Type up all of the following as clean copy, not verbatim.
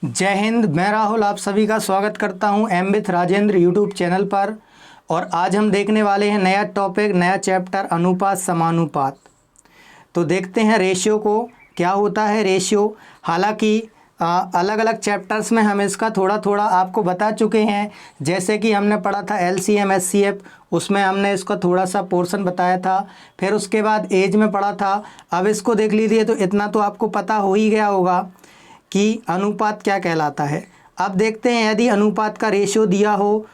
जय हिंद। मैं राहुल आप सभी का स्वागत करता हूं M with Rajendra YouTube channel पर। और आज हम देखने वाले हैं नया टॉपिक, नया चैप्टर, अनुपात समानुपात। तो देखते हैं रेशियो को, क्या होता है रेशियो। हालांकि अलग अलग चैप्टर्स में हम इसका थोड़ा थोड़ा आपको बता चुके हैं। जैसे कि हमने पढ़ा था एलसीएम एचसीएफ, उसमें हमने इसका थोड़ा सा पोर्शन बताया था। फिर उसके बाद एज में पढ़ा था। अब इसको देख लीजिए तो इतना तो आपको पता हो ही गया होगा कि अनुपात क्या कहलाता है। अब देखते हैं, यदि अनुपात का रेशियो दिया हो,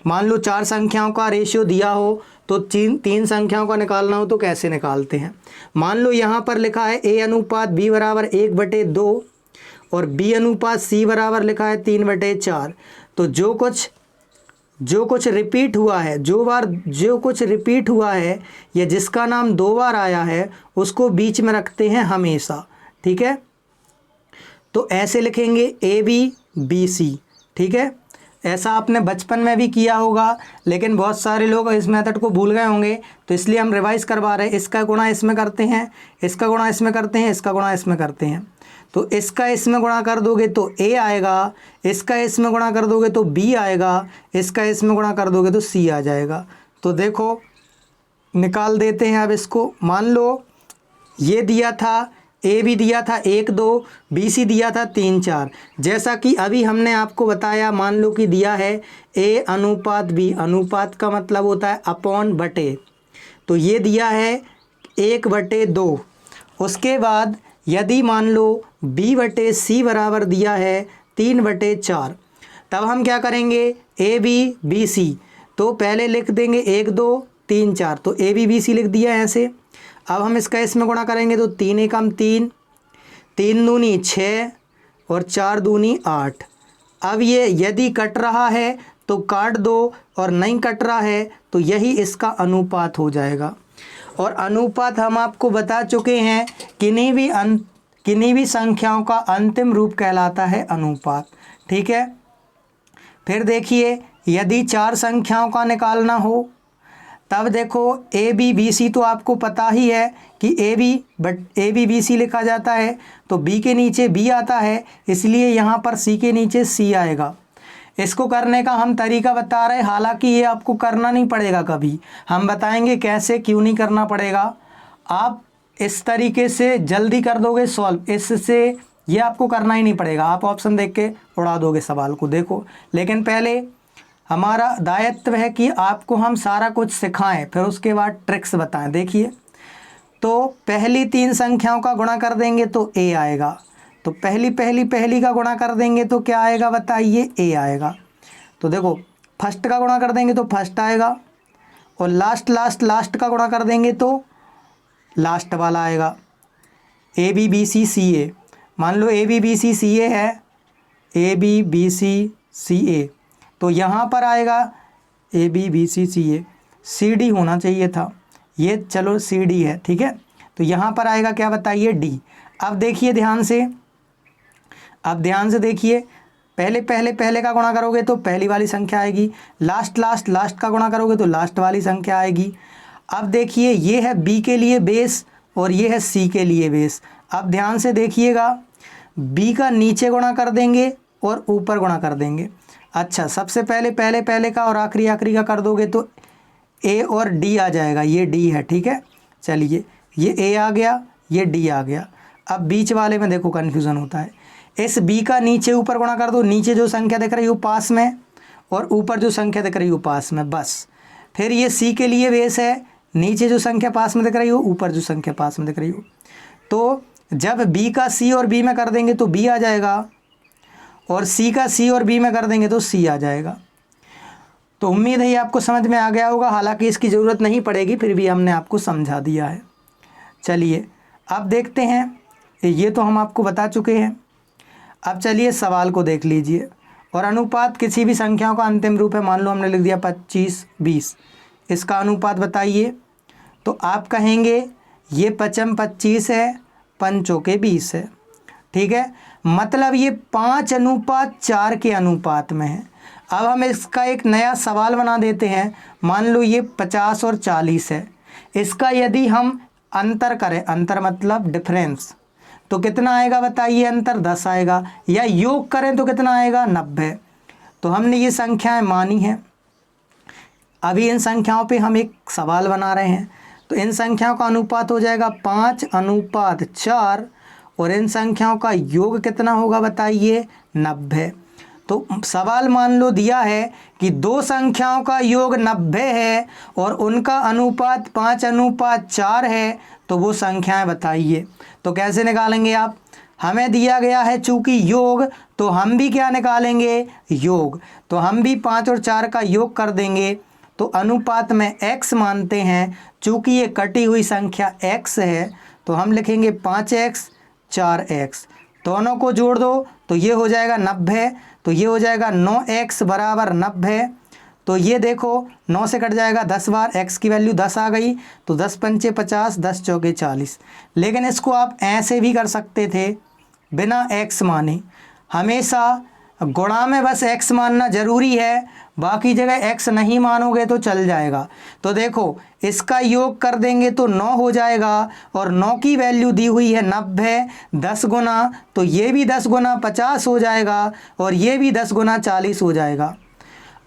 मान लो चार संख्याओं का रेशियो दिया हो तो तीन संख्याओं का निकालना हो तो कैसे निकालते हैं। मान लो यहाँ पर लिखा है ए अनुपात बी बराबर 1/2 और बी अनुपात सी बराबर लिखा है 3/4। तो जो कुछ रिपीट हुआ है, जो कुछ रिपीट हुआ है या जिसका नाम 2 बार आया है उसको बीच में रखते हैं हमेशा। ठीक है, तो ऐसे लिखेंगे ए बी बी सी। ठीक है, ऐसा आपने बचपन में भी किया होगा, लेकिन बहुत सारे लोग इस मेथड को भूल गए होंगे, तो इसलिए हम रिवाइज करवा रहे हैं। इसका गुणा इसमें करते हैं, इसका गुणा इसमें करते हैं, इसका गुणा इसमें करते हैं। तो इसका इसमें गुणा कर दोगे तो ए आएगा, इसका इसमें गुणा कर दोगे तो बी आएगा, इसका इसमें गुणा कर दोगे तो सी आ जाएगा। तो देखो निकाल देते हैं अब इसको। मान लो ये दिया था, ए बी दिया था 1-2, बी सी दिया था 3-4। जैसा कि अभी हमने आपको बताया, मान लो कि दिया है ए अनुपात बी। अनुपात का मतलब होता है अपॉन बटे, तो ये दिया है 1/2। उसके बाद यदि मान लो बी बटे सी बराबर दिया है 3/4, तब हम क्या करेंगे, ए बी बी सी। तो पहले लिख देंगे 1-2 3-4, तो ए बी बी सी लिख दिया ऐसे। अब हम इसका इसमें गुणा करेंगे तो 3 एकम 3, 3 दूनी 6 और 4 दूनी 8। अब ये यदि कट रहा है तो काट दो, और नहीं कट रहा है तो यही इसका अनुपात हो जाएगा। और अनुपात हम आपको बता चुके हैं, किन्हीं भी संख्याओं का अंतिम रूप कहलाता है अनुपात। ठीक है, फिर देखिए यदि चार संख्याओं का निकालना हो तब देखो ए बी बी सी, तो आपको पता ही है कि ए बी बी सी लिखा जाता है, तो बी के नीचे बी आता है, इसलिए यहाँ पर सी के नीचे सी आएगा। इसको करने का हम तरीका बता रहे हैं, हालांकि ये आपको करना नहीं पड़ेगा कभी, हम बताएंगे कैसे, क्यों नहीं करना पड़ेगा। आप इस तरीके से जल्दी कर दोगे सॉल्व, इससे ये आपको करना ही नहीं पड़ेगा, आप ऑप्शन देख के उड़ा दोगे सवाल को। देखो, लेकिन पहले हमारा दायित्व है कि आपको हम सारा कुछ सिखाएं, फिर उसके बाद ट्रिक्स बताएं। देखिए, तो पहली 3 संख्याओं का गुणा कर देंगे तो ए आएगा, तो पहली का गुणा कर देंगे तो क्या आएगा बताइए, ए आएगा। तो देखो फर्स्ट का गुणा कर देंगे तो फर्स्ट आएगा, और लास्ट का गुणा कर देंगे तो लास्ट वाला आएगा। A B B C C ए, मान लो ए बी बी सी सी ए है, ए बी बी सी सी ए, तो यहाँ पर आएगा A B B C C A, C D होना चाहिए था, ये चलो सी डी है। ठीक है, तो यहाँ पर आएगा क्या बताइए, डी। अब देखिए ध्यान से, देखिए, पहले का गुणा करोगे तो पहली वाली संख्या आएगी, लास्ट का गुणा करोगे तो लास्ट वाली संख्या आएगी। अब देखिए ये है बी के लिए बेस और ये है सी के लिए बेस। अब ध्यान से देखिएगा, बी का नीचे गुणा कर देंगे और ऊपर गुणा कर देंगे। अच्छा, सबसे पहले का और आखिरी का कर दोगे तो ए और डी आ जाएगा, ये डी है। ठीक है, चलिए ये ए आ गया, ये डी आ गया। अब बीच वाले में देखो कन्फ्यूज़न होता है, इस बी का नीचे ऊपर गुणा कर दो, नीचे जो संख्या दिख रही हो पास में और ऊपर जो संख्या दिख रही हो पास में, बस। फिर ये सी के लिए बेस है, नीचे जो संख्या पास में दिख रही हो, ऊपर जो संख्या पास में दिख रही हो। तो जब बी का सी और बी में कर देंगे तो बी आ जाएगा, और सी का सी और बी में कर देंगे तो सी आ जाएगा। तो उम्मीद है ये आपको समझ में आ गया होगा, हालांकि इसकी ज़रूरत नहीं पड़ेगी, फिर भी हमने आपको समझा दिया है। चलिए अब देखते हैं, ये तो हम आपको बता चुके हैं। अब चलिए सवाल को देख लीजिए। और अनुपात किसी भी संख्याओं का अंतिम रूप है, मान लो हमने लिख दिया 25 20, इसका अनुपात बताइए। तो आप कहेंगे ये 25 है, 5 20 है। ठीक है, मतलब ये 5:4 के अनुपात में है। अब हम इसका एक नया सवाल बना देते हैं, मान लो ये 50 और 40 है, इसका यदि हम अंतर करें, अंतर मतलब डिफरेंस, तो कितना आएगा बताइए अंतर 10 आएगा, या योग करें तो कितना आएगा 90। तो हमने ये संख्याएं मानी हैं। अभी इन संख्याओं पे हम एक सवाल बना रहे हैं। तो इन संख्याओं का अनुपात हो जाएगा 5:4 और इन संख्याओं का योग कितना होगा बताइए 90। तो सवाल मान लो दिया है कि दो संख्याओं का योग 90 है और उनका अनुपात 5:4 है, तो वो संख्याएं बताइए। तो कैसे निकालेंगे आप? हमें दिया गया है चूँकि योग, तो हम भी क्या निकालेंगे योग। तो हम भी 5 और 4 का योग कर देंगे। तो अनुपात में x मानते हैं, चूँकि ये कटी हुई संख्या x है तो हम लिखेंगे 5x 4x। दोनों को जोड़ दो तो ये हो जाएगा 90, तो ये हो जाएगा 9x बराबर 90। तो ये देखो 9 से कट जाएगा 10 बार, x की वैल्यू 10 आ गई, तो 10 पंचे 50, 10 चौके 40। लेकिन इसको आप ऐसे भी कर सकते थे बिना x माने। हमेशा गुणा में बस x मानना ज़रूरी है, बाकी जगह x नहीं मानोगे तो चल जाएगा। तो देखो इसका योग कर देंगे तो 9 हो जाएगा और 9 की वैल्यू दी हुई है 90, 10 गुना, तो ये भी 10 गुना 50 हो जाएगा और ये भी 10 गुना 40 हो जाएगा।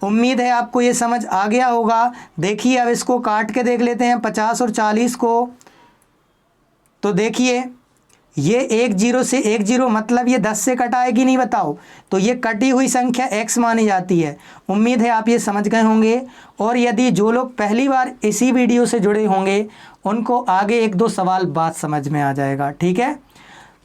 उम्मीद है आपको ये समझ आ गया होगा। देखिए अब इसको काट के देख लेते हैं 50 और 40 को। तो देखिए ये 1 0 से 1 0, मतलब ये 10 से कटाएगी नहीं बताओ, तो ये कटी हुई संख्या x मानी जाती है। उम्मीद है आप ये समझ गए होंगे। और यदि जो लोग पहली बार इसी वीडियो से जुड़े होंगे उनको आगे 1-2 सवाल बात समझ में आ जाएगा, ठीक है।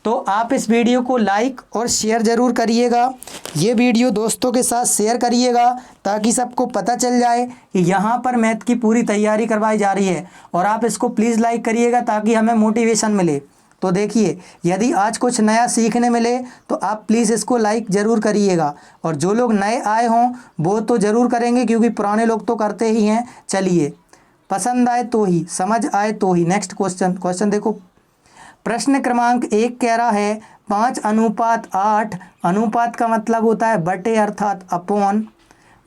तो आप इस वीडियो को लाइक और शेयर ज़रूर करिएगा। ये वीडियो दोस्तों के साथ शेयर करिएगा ताकि सबको पता चल जाए कि यहाँ पर मैथ की पूरी तैयारी करवाई जा रही है। और आप इसको प्लीज़ लाइक करिएगा ताकि हमें मोटिवेशन मिले। तो देखिए यदि आज कुछ नया सीखने मिले तो आप प्लीज़ इसको लाइक ज़रूर करिएगा। और जो लोग नए आए हों वो तो ज़रूर करेंगे क्योंकि पुराने लोग तो करते ही हैं। चलिए, पसंद आए तो ही, समझ आए तो ही। नेक्स्ट क्वेश्चन देखो। प्रश्न क्रमांक 1 कह रहा है 5:8। अनुपात का मतलब होता है बटे अर्थात अपॉन,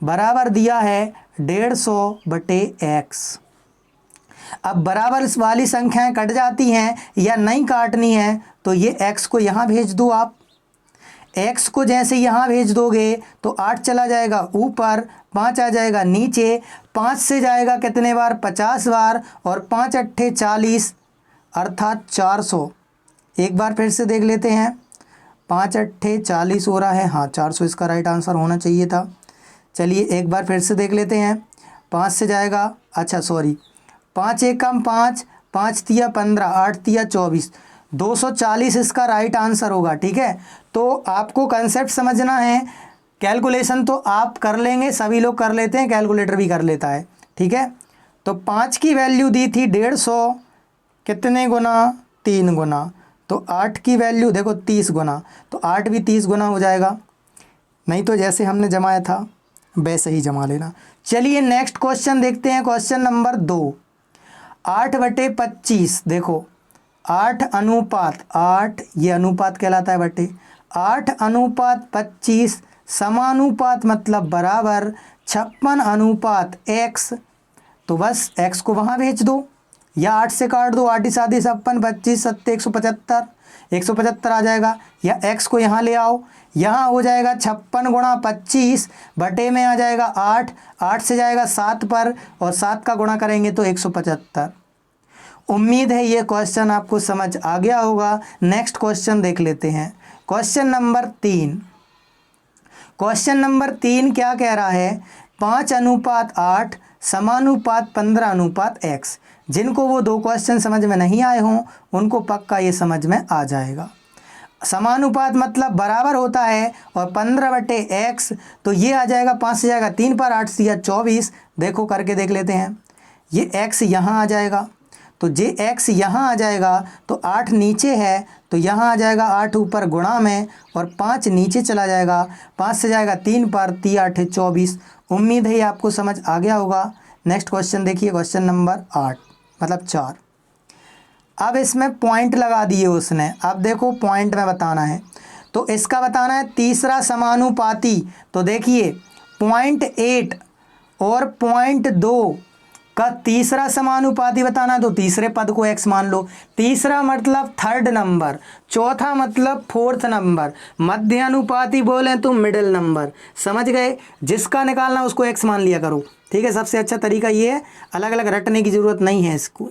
बराबर दिया है 150/x। अब बराबर वाली संख्याएं कट जाती हैं या नहीं काटनी है तो ये x को यहाँ भेज दो। आप x को जैसे यहाँ भेज दोगे तो 8 चला जाएगा ऊपर, 5 आ जाएगा नीचे। 5 से जाएगा कितने बार 50 बार, और 5 अट्ठे 40 अर्थात 400। एक बार फिर से देख लेते हैं। 5 अट्ठे 40 हो रहा है, हाँ 400 इसका राइट आंसर होना चाहिए था। चलिए एक बार फिर से देख लेते हैं। 5 से जाएगा, अच्छा सॉरी, 5 एकम 5, 5 तिया 15, 8 तिया 24, 240 इसका राइट आंसर होगा, ठीक है। तो आपको कंसेप्ट समझना है। कैलकुलेशन तो आप कर लेंगे, सभी लोग कर लेते हैं, कैलकुलेटर भी कर लेता है, ठीक है। तो 5 की वैल्यू दी थी 150, कितने गुना 3 गुना, तो 8 की वैल्यू देखो 30 गुना, तो 8 भी 30 गुना हो जाएगा। नहीं तो जैसे हमने जमाया था वैसे ही जमा लेना। चलिए नेक्स्ट क्वेश्चन देखते हैं। Question number 2, 8/25। देखो 8:8, ये अनुपात कहलाता है बटे 8:25 समानुपात मतलब बराबर 56:x। तो बस x को वहाँ भेज दो या 8 से काट दो, 8 7 56, 25 7 175, 175 आ जाएगा। या x को यहाँ ले आओ, यहाँ हो जाएगा 56 गुणा 25 बटे में आ जाएगा 8, 8 से जाएगा 7 पर और 7 का गुणा करेंगे तो 175। उम्मीद है ये क्वेश्चन आपको समझ आ गया होगा। नेक्स्ट क्वेश्चन देख लेते हैं। Question number 3। क्वेश्चन नंबर 3 क्या कह रहा है? 5:8 समानुपात 15:x। जिनको वो 2 क्वेश्चन समझ में नहीं आए हों उनको पक्का ये समझ में आ जाएगा। समानुपात मतलब बराबर होता है और 15/x, तो ये आ जाएगा 5 से जाएगा 3 पर, 8 से 24। देखो करके देख लेते हैं। ये x यहाँ आ जाएगा, तो जे x यहाँ आ जाएगा, तो 8 नीचे है तो यहाँ आ जाएगा 8 ऊपर गुणा में और 5 नीचे चला जाएगा। 5 से जाएगा 3 पर, 3 8 24। उम्मीद है ये आपको समझ आ गया होगा। नेक्स्ट क्वेश्चन देखिए, क्वेश्चन नंबर 8 मतलब 4। अब इसमें पॉइंट लगा दिए उसने। अब देखो पॉइंट में बताना है, तो इसका बताना है तीसरा समानुपाती। तो देखिए 0.8 और 0.2 का तीसरा समानुपाती बताना है तो तीसरे पद को x मान लो। तीसरा मतलब थर्ड नंबर, चौथा मतलब फोर्थ नंबर, मध्य अनुपाती बोलें तो मिडिल नंबर। समझ गए? जिसका निकालना उसको x मान लिया करो, ठीक है। सबसे अच्छा तरीका ये है, अलग अलग रटने की ज़रूरत नहीं है इसको।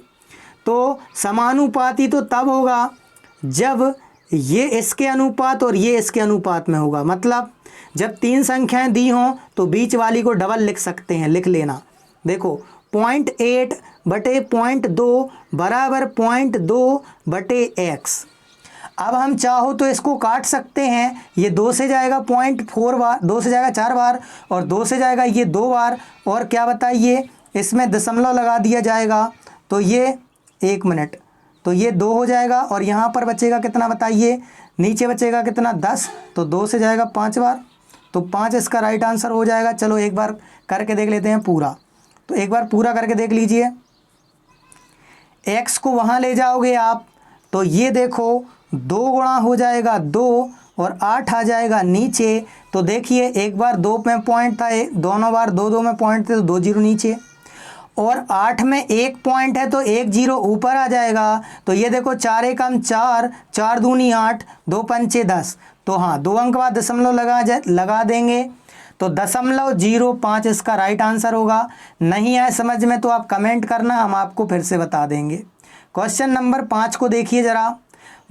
तो समानुपाती तो तब होगा जब ये इसके अनुपात और ये इसके अनुपात में होगा। मतलब जब तीन संख्याएं दी हों तो बीच वाली को डबल लिख सकते हैं, लिख लेना। देखो 0.8 बटे 0.2 बराबर 0.2 बटे x। अब हम चाहो तो इसको काट सकते हैं, ये 2 से जाएगा 0.4 बार, 2 से जाएगा 4 बार और 2 से जाएगा ये 2 बार, और क्या बताइए इसमें दशमलव लगा दिया जाएगा तो ये 1 मिनट, तो ये 2 हो जाएगा और यहाँ पर बचेगा कितना बताइए, नीचे बचेगा कितना 10, तो 2 से जाएगा 5 बार, तो 5 इसका राइट आंसर हो जाएगा। चलो एक बार करके देख लेते हैं पूरा, तो एक बार पूरा करके देख लीजिए। x को वहाँ ले जाओगे आप तो ये देखो 2 गुणा हो जाएगा 2 और 8 आ जाएगा नीचे। तो देखिए एक बार 2 में पॉइंट था, दोनों बार 2 2 में पॉइंट थे तो 2 जीरो नीचे, और 8 में 1 पॉइंट है तो 1 जीरो ऊपर आ जाएगा। तो ये देखो 4 एकम 4, 4 दूनी 8, 2 पंचे 10, तो हाँ 2 अंक बाद दशमलव लगा देंगे तो 0.05 इसका राइट आंसर होगा। नहीं आए समझ में तो आप कमेंट करना, हम आपको फिर से बता देंगे। क्वेश्चन नंबर 5 को देखिए ज़रा।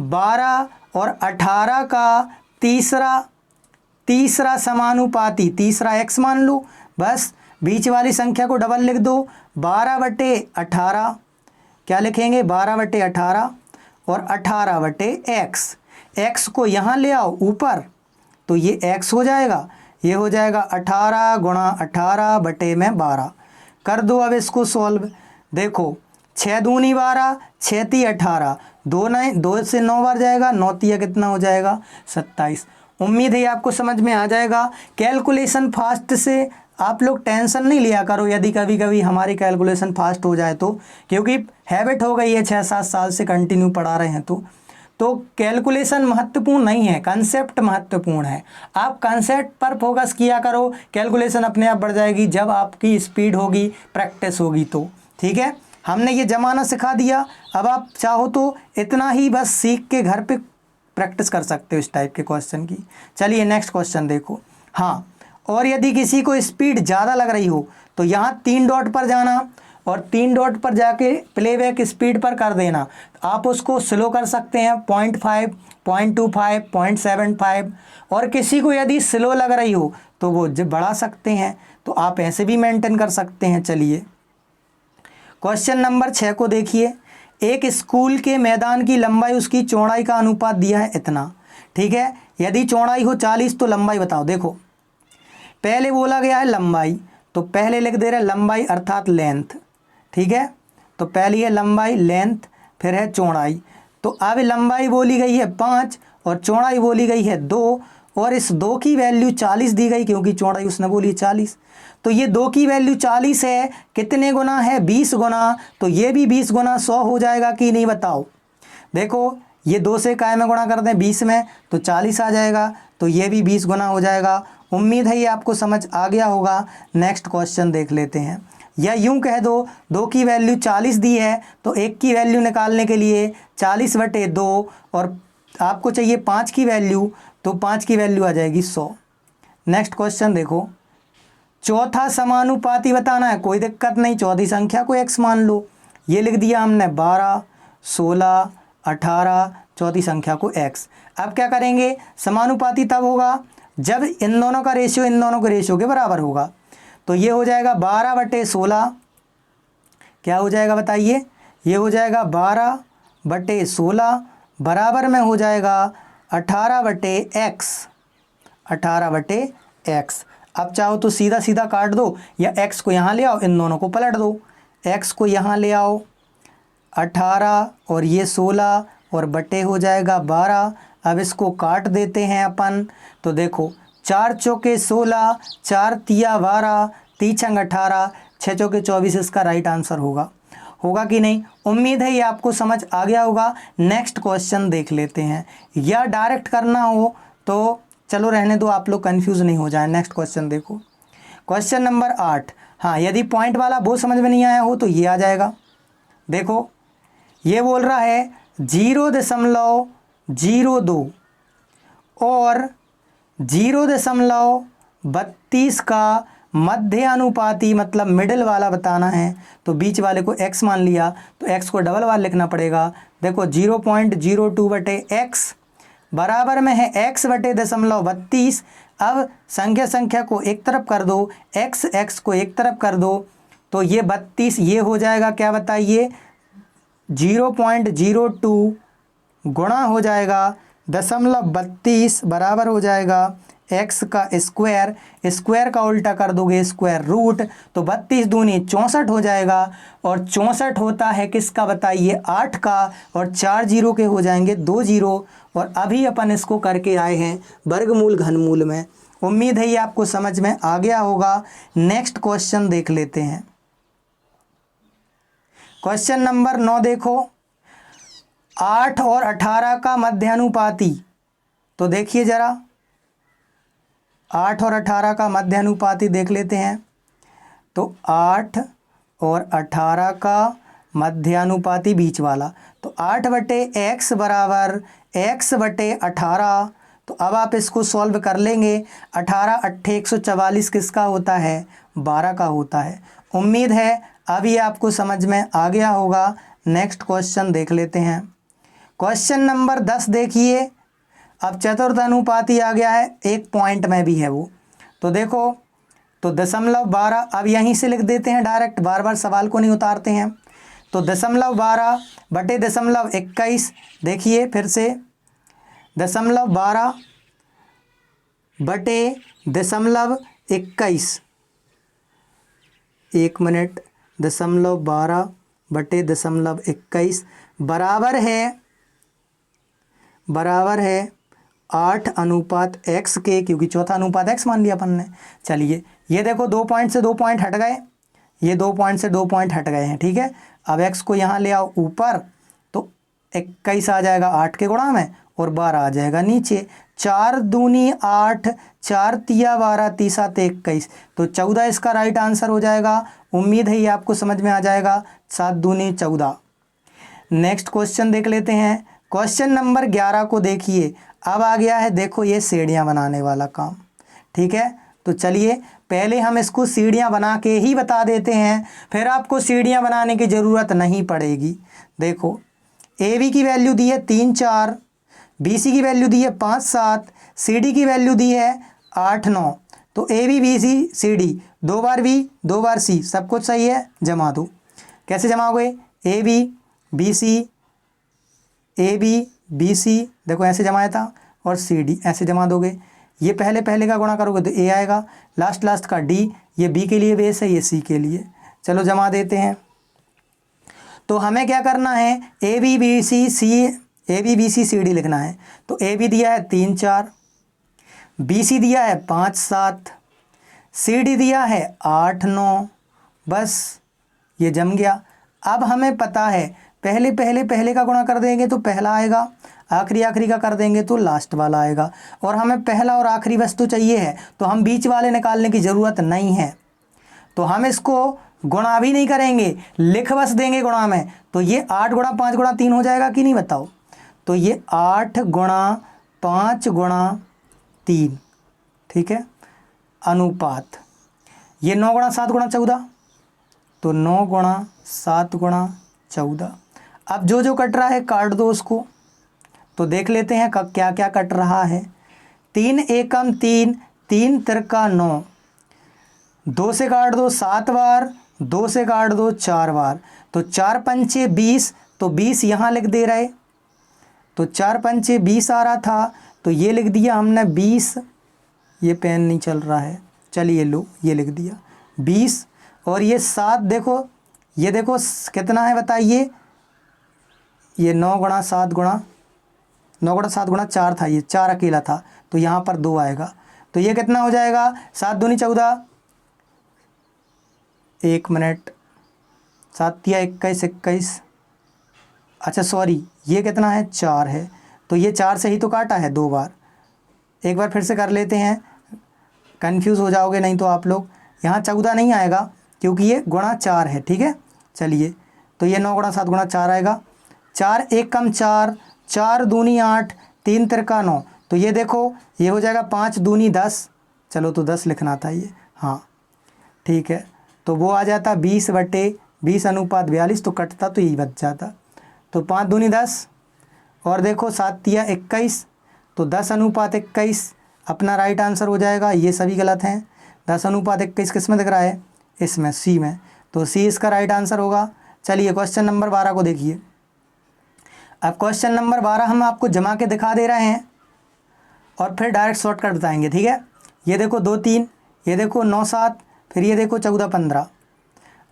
12 और 18 का तीसरा समानुपाती, तीसरा x मान लो, बस बीच वाली संख्या को डबल लिख दो। 12/18 क्या लिखेंगे, 12/18 और 18/x। x को यहाँ ले आओ ऊपर तो ये x हो जाएगा, ये हो जाएगा 18 गुणा 18 बटे में 12। कर दो अब इसको सॉल्व। देखो 6 दूनी 12, 6 ती 18, 2 से 9 बार जाएगा, 9 तिया कितना हो जाएगा 27। उम्मीद है आपको समझ में आ जाएगा। कैलकुलेशन फास्ट से आप लोग टेंशन नहीं लिया करो यदि कभी कभी हमारी कैलकुलेशन फास्ट हो जाए तो, क्योंकि हैबिट हो गई है 6-7 साल से कंटिन्यू पढ़ा रहे हैं तो कैलकुलेशन महत्वपूर्ण नहीं है, कंसेप्ट महत्वपूर्ण है। आप कंसेप्ट पर फोकस किया करो, कैलकुलेशन अपने आप बढ़ जाएगी जब आपकी स्पीड होगी, प्रैक्टिस होगी तो। ठीक है, हमने ये जमाना सिखा दिया, अब आप चाहो तो इतना ही बस सीख के घर पे प्रैक्टिस कर सकते हो इस टाइप के क्वेश्चन की। चलिए नेक्स्ट क्वेश्चन देखो। हाँ, और यदि किसी को स्पीड ज़्यादा लग रही हो तो यहाँ 3 डॉट पर जाना और 3 डॉट पर जाके प्लेबैक स्पीड पर कर देना। आप उसको स्लो कर सकते हैं 0.5, 0.25, 0.75, और किसी को यदि स्लो लग रही हो तो वो बढ़ा सकते हैं, तो आप ऐसे भी मेंटेन कर सकते हैं। चलिए क्वेश्चन नंबर 6 को देखिए। एक स्कूल के मैदान की लंबाई उसकी चौड़ाई का अनुपात दिया है इतना। ठीक है, यदि चौड़ाई हो 40 तो लंबाई बताओ। देखो पहले बोला गया है लंबाई, तो पहले लिख दे रहे लंबाई अर्थात लेंथ। ठीक है, तो पहली है लंबाई लेंथ, फिर है चौड़ाई। तो अब लंबाई बोली गई है 5 और चौड़ाई बोली गई है 2, और इस 2 की वैल्यू 40 दी गई क्योंकि चौड़ाई उसने बोली 40। तो ये 2 की वैल्यू 40 है, कितने गुना है 20 गुना, तो ये भी 20 गुना 100 हो जाएगा कि नहीं बताओ। देखो ये 2 से काय में गुणा कर दें 20 में तो 40 आ जाएगा, तो ये भी 20 गुना हो जाएगा। उम्मीद है ये आपको समझ आ गया होगा। नेक्स्ट क्वेश्चन देख लेते हैं, या यूं कह दो 2 की वैल्यू 40 दी है तो 1 की वैल्यू निकालने के लिए 40/2, और आपको चाहिए 5 की वैल्यू, तो 5 की वैल्यू आ जाएगी 100। नेक्स्ट क्वेश्चन देखो, चौथा समानुपाती बताना है, कोई दिक्कत नहीं, चौथी संख्या को x मान लो। ये लिख दिया हमने 12, 16, 18, चौथी संख्या को x। अब क्या करेंगे, समानुपाती तब होगा जब इन दोनों का रेशियो इन दोनों के रेशियो के बराबर होगा। तो ये हो जाएगा 12/16, क्या हो जाएगा बताइए, ये हो जाएगा 12/16 बराबर में हो जाएगा 18/x, 18/x। अब चाहो तो सीधा सीधा काट दो, या x को यहाँ ले आओ, इन दोनों को पलट दो, x को यहाँ ले आओ 18 और ये 16 और बटे हो जाएगा 12। अब इसको काट देते हैं अपन, तो देखो 4 चौके 16, 4 तिया 12, 3 छंग 18, 6 चौके 24 इसका राइट आंसर होगा कि नहीं। उम्मीद है ये आपको समझ आ गया होगा। नेक्स्ट क्वेश्चन देख लेते हैं, या डायरेक्ट करना हो तो चलो रहने दो, आप लोग कंफ्यूज नहीं हो जाए। नेक्स्ट क्वेश्चन देखो, क्वेश्चन नंबर 8। हाँ, यदि पॉइंट वाला वो समझ में नहीं आया हो तो ये आ जाएगा। देखो ये बोल रहा है 0.02 और 0.32 का मध्य अनुपाती मतलब मिडिल वाला बताना है, तो बीच वाले को x मान लिया तो x को डबल बार लिखना पड़ेगा। देखो 0.02 बटे x बराबर में है x बटे 0.32। अब संख्या को एक तरफ कर दो, x को एक तरफ कर दो, तो ये 32 ये हो जाएगा क्या बताइए 0.02 गुणा हो जाएगा 0.32 बराबर हो जाएगा x का स्क्वायर का उल्टा कर दोगे स्क्वायर रूट, तो 32 दूनी 64 हो जाएगा। और 64 होता है किसका बताइए 8 का, और 4 जीरो के हो जाएंगे 2 जीरो। और अभी अपन इसको करके आए हैं वर्गमूल घनमूल में। उम्मीद है ये आपको समझ में आ गया होगा। नेक्स्ट क्वेश्चन देख लेते हैं। क्वेश्चन नंबर 9 देखो, 8 और 18 का मध्यानुपाती। तो देखिए जरा 8 और 18 का मध्यानुपाती देख लेते हैं। तो 8 और 18 का मध्यानुपाती बीच वाला, तो 8 बटे x बराबर x बटे 18। तो अब आप इसको सॉल्व कर लेंगे। 18 अट्ठे 144 किसका होता है 12 का होता है। उम्मीद है अभी आपको समझ में आ गया होगा। नेक्स्ट क्वेश्चन देख लेते हैं। क्वेश्चन नंबर 10 देखिए। अब चतुर्थ अनुपाती आ गया है, एक पॉइंट में भी है वो। तो देखो तो 0.12 अब यहीं से लिख देते हैं डायरेक्ट, बार बार सवाल को नहीं उतारते हैं। तो 0.12 बटे 0.21। देखिए फिर से 0.12 बटे 0.21। 1 मिनट। 0.12 बटे 0.21 बराबर है 8 अनुपात x के, क्योंकि चौथा अनुपात x मान लिया अपन ने। चलिए ये देखो 2 पॉइंट से 2 पॉइंट हट गए, ये 2 पॉइंट से 2 पॉइंट हट गए हैं, ठीक है। अब x को यहाँ ले आओ ऊपर, तो 21 आ जाएगा 8 के गुणा में और 12 आ जाएगा नीचे। 4 दूनी 8, 4 तिया 12, 3 7 21, तो 14 इसका राइट आंसर हो जाएगा। उम्मीद है ये आपको समझ में आ जाएगा। 7 दूनी 14। नेक्स्ट क्वेश्चन देख लेते हैं। क्वेश्चन नंबर 11 को देखिए। अब आ गया है देखो ये सीढ़ियाँ बनाने वाला काम, ठीक है। तो चलिए पहले हम इसको सीढ़ियाँ बना के ही बता देते हैं, फिर आपको सीढ़ियाँ बनाने की ज़रूरत नहीं पड़ेगी। देखो AB की वैल्यू दी है 3 4, BC की वैल्यू दी है 5 7, CD की वैल्यू दी है 8 9। तो AB BC CD 2 बार B 2 बार C, सब कुछ सही है, जमा दो। कैसे जमाओगे AB BC देखो ऐसे जमाया था, और CD ऐसे जमा दोगे। ये पहले का गुणा करोगे तो A आएगा, लास्ट का D, ये B के लिए बेस है, ये C के लिए। चलो जमा देते हैं। तो हमें क्या करना है AB BC CD लिखना है। तो AB दिया है 3 4, BC दिया है 5 7, CD दिया है 8 9, बस ये जम गया। अब हमें पता है पहले का गुणा कर देंगे तो पहला आएगा, आखिरी का कर देंगे तो लास्ट वाला आएगा। और हमें पहला और आखिरी वस्तु चाहिए है, तो हम बीच वाले निकालने की ज़रूरत नहीं है। तो हम इसको गुणा भी नहीं करेंगे, लिख बस देंगे गुणा में। तो ये 8 गुणा 5 गुणा 3 हो जाएगा कि नहीं बताओ। तो ये 8 गुणा 5 गुणा 3, ठीक है, अनुपात। ये 9 गुणा 7 गुणा 14, तो 9 गुणा 7 गुणा 14। अब जो कट रहा है काट दो उसको। तो देख लेते हैं क्या क्या कट रहा है। 3 एकम 3, 3 तिरका 9, 2 से काट दो 7 बार, 2 से काट दो 4 बार, तो 4 पंचे 20, तो 20 यहाँ लिख दे रहे। तो 4 पंचे 20 आ रहा था, तो ये लिख दिया हमने 20। ये पेन नहीं चल रहा है, चलिए लो ये लिख दिया 20। और ये 7 देखो, ये देखो कितना है बताइए। ये 9 गुणा 7 गुणा 4 था, ये 4 अकेला था, तो यहाँ पर 2 आएगा। तो ये कितना हो जाएगा 7 दूनी 14, 1 मिनट, 7 या 21 21, अच्छा सॉरी ये कितना है 4 है। तो ये 4 से ही तो काटा है 2 बार। एक बार फिर से कर लेते हैं, कंफ्यूज हो जाओगे नहीं तो आप लोग। यहाँ 14 नहीं आएगा, क्योंकि ये गुणा 4 है, ठीक है। चलिए, तो ये 9 गुणा 7 गुणा 4 आएगा। 4 एक कम 4, 4 दूनी 8, 3 तिरका 9। तो ये देखो ये हो जाएगा 5 दूनी 10, चलो तो 10 लिखना था ये, हाँ ठीक है। तो वो आ जाता 20/20 अनुपात 42, तो कटता तो यही बच जाता। तो 5 दूनी 10 और देखो 7 तिया 21, तो 10 अनुपात 21 अपना राइट आंसर हो जाएगा। ये सभी गलत हैं। 10 अनुपात 21 किस में दिख रहा है? इसमें, सी में। तो सी इसका राइट आंसर होगा। चलिए क्वेश्चन नंबर 12 को देखिए। अब क्वेश्चन नंबर 12 हम आपको जमा के दिखा दे रहे हैं और फिर डायरेक्ट शॉर्टकट बताएंगे, ठीक है। ये देखो 2 3, ये देखो 9 7, फिर ये देखो 14 15।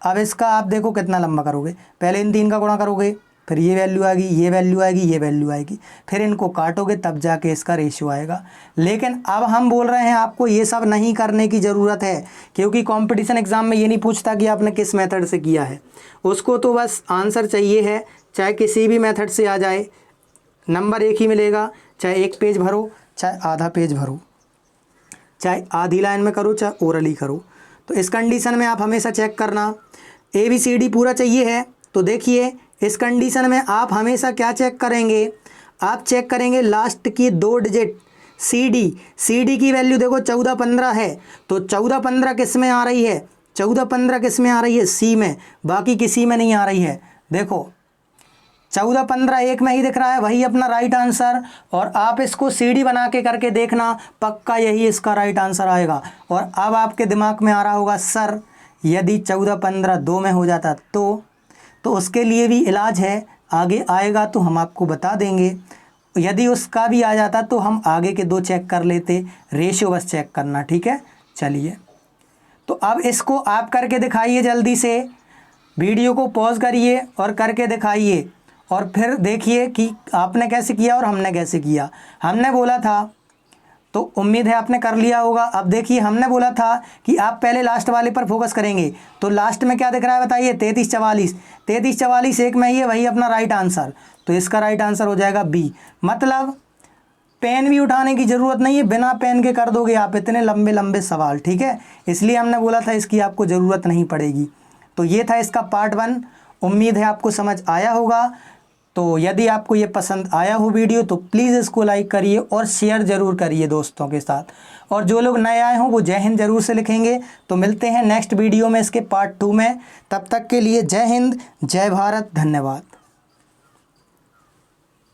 अब इसका आप देखो कितना लंबा करोगे। पहले इन 3 का गुणा करोगे, फिर ये वैल्यू आएगी, ये वैल्यू आएगी, ये वैल्यू आएगी, फिर इनको काटोगे तब जाके इसका रेशियो आएगा। लेकिन अब हम बोल रहे हैं आपको ये सब नहीं करने की ज़रूरत है, क्योंकि कंपटीशन एग्ज़ाम में ये नहीं पूछता कि आपने किस मेथड से किया है। उसको तो बस आंसर चाहिए है, चाहे किसी भी मेथड से आ जाए, नंबर एक ही मिलेगा। चाहे एक पेज भरो, चाहे आधा पेज भरो, चाहे आधी लाइन में करो, चाहे ओरली करो। तो इस कंडीशन में आप हमेशा चेक करना, ABCD पूरा चाहिए है। तो देखिए इस कंडीशन में आप हमेशा क्या चेक करेंगे? आप चेक करेंगे लास्ट की 2 डिजिट CD की वैल्यू देखो 14 15 है, तो 14 15 किस में आ रही है? 14 15 किस में आ रही है? C में, बाकी किसी में नहीं आ रही है। देखो 14 15 एक में ही दिख रहा है, वही अपना राइट आंसर। और आप इसको CD बना के करके देखना, पक्का यही इसका राइट आंसर आएगा। और अब आपके दिमाग में आ रहा होगा सर यदि 14 15 2 में हो जाता तो उसके लिए भी इलाज है, आगे आएगा तो हम आपको बता देंगे। यदि उसका भी आ जाता तो हम आगे के 2 चेक कर लेते, रेशियो बस चेक करना, ठीक है। चलिए, तो अब इसको आप करके दिखाइए, जल्दी से वीडियो को पॉज करिए और करके दिखाइए, और फिर देखिए कि आपने कैसे किया और हमने कैसे किया। हमने बोला था, तो उम्मीद है आपने कर लिया होगा। अब देखिए हमने बोला था कि आप पहले लास्ट वाले पर फोकस करेंगे, तो लास्ट में क्या दिख रहा है बताइए? 33 44, 33 44 एक में ही है, वही अपना राइट आंसर। तो इसका राइट आंसर हो जाएगा B। मतलब पेन भी उठाने की ज़रूरत नहीं है, बिना पेन के कर दोगे आप इतने लंबे लंबे सवाल, ठीक है। इसलिए हमने बोला था इसकी आपको ज़रूरत नहीं पड़ेगी। तो ये था इसका पार्ट 1। उम्मीद है आपको समझ आया होगा। तो यदि आपको ये पसंद आया हो वीडियो तो प्लीज़ इसको लाइक करिए और शेयर ज़रूर करिए दोस्तों के साथ। और जो लोग नए आए हों वो जय हिंद ज़रूर से लिखेंगे। तो मिलते हैं नेक्स्ट वीडियो में इसके पार्ट 2 में। तब तक के लिए जय हिंद, जय भारत, धन्यवाद।